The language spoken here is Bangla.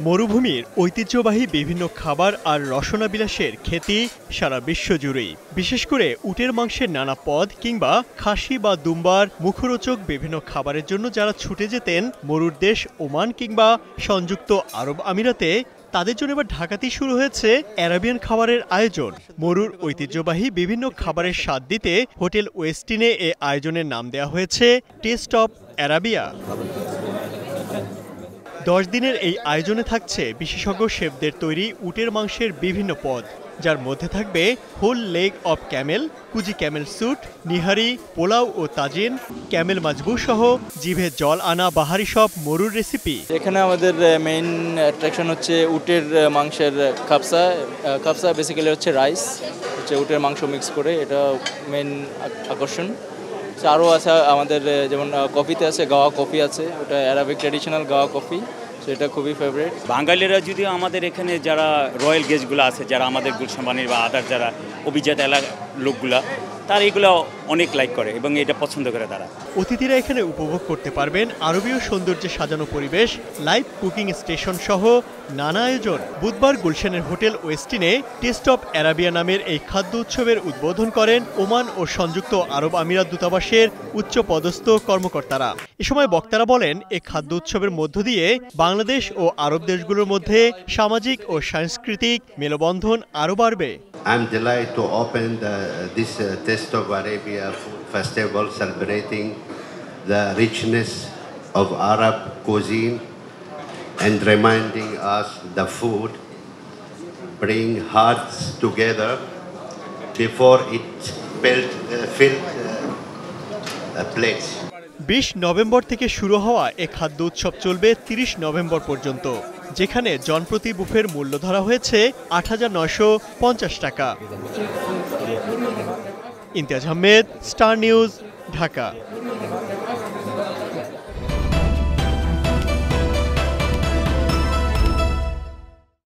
মরুভূমির ঐতিহ্যবাহী বিভিন্ন খাবার আর রসনাবিলাসের খ্যাতি সারা বিশ্ব জুড়েই। বিশেষ করে উটের মাংসের নানা পদ কিংবা খাসি বা দুম্বার মুখরোচক বিভিন্ন খাবারের জন্য যারা ছুটে যেতেন মরুর দেশ ওমান কিংবা সংযুক্ত আরব আমিরাতে, তাদের জন্য এবার ঢাকাতেই শুরু হয়েছে অ্যারাবিয়ান খাবারের আয়োজন। মরুর ঐতিহ্যবাহী বিভিন্ন খাবারের স্বাদ দিতে হোটেল ওয়েস্টিনে এ আয়োজনের নাম দেওয়া হয়েছে টেস্ট অব অ্যারাবিয়া। 10 দিনের এই আয়োজনে থাকছে বিশেষজ্ঞ শেফদের তৈরি উটের মাংসের বিভিন্ন পদ, যার মধ্যে থাকবে হোল লেগ অব ক্যামেল, কুজি ক্যামেল স্যুট, নিহারি, পোলাও ও তাজিন, ক্যামেল মাজবু সহ জিভে জল আনা বাহারি সব মরুর রেসিপি। এখানে আমাদের মেইন অ্যাট্রাকশন হচ্ছে উটের মাংসের কাপসা। কাপসা বেসিক্যালি হচ্ছে রাইস, হচ্ছে উটের মাংস মিক্স করে, এটা মেইন আকর্ষণ। আরও আছে আমাদের যেমন কফিতে আছে গাওয়া কফি আছে, ওটা অ্যারাবিক ট্র্যাডিশনাল গাওয়া কফি, সেটা খুবই ফেভারিট। বাঙালিরা যদিও আমাদের এখানে যারা রয়্যাল গেস্টগুলো আছে, যারা আমাদের গুলশান বানির বা আদার যারা অভিজাত এলাকার লোকগুলা, তারা এগুলো অনেক লাইক করে এবং এটা পছন্দ করে তারা। অতিথিরা এখানে উপভোগ করতে পারবেন আরবীয় সৌন্দর্যে সাজানো পরিবেশ, লাইভ কুকিং স্টেশন সহ নানা আয়োজন। বুধবার গুলশানের হোটেল ওয়েস্টিনে টেস্ট অব অ্যারাবিয়া নামের এই খাদ্য উৎসবের উদ্বোধন করেন ওমান ও সংযুক্ত আরব আমিরাত দূতাবাসের উচ্চ পদস্থ কর্মকর্তারা। এ সময় বক্তারা বলেন, এই খাদ্য উৎসবের মধ্য দিয়ে বাংলাদেশ ও আরব দেশগুলোর মধ্যে সামাজিক ও সাংস্কৃতিক মেলবন্ধন আরও বাড়বে। I'm delighted to open this Taste of Arabia Food Festival, celebrating the richness of Arab cuisine and reminding us the food bring hearts together before it filled plates. 20 November থেকে শুরু হওয়া এ খাদ্য উৎসব চলবে 30 নভেম্বর পর্যন্ত, যেখানে জনপ্রতি বুফের মূল্য ধরা হয়েছে 8,950 টাকা। Imtiaz Ahmed, star news, Dhaka.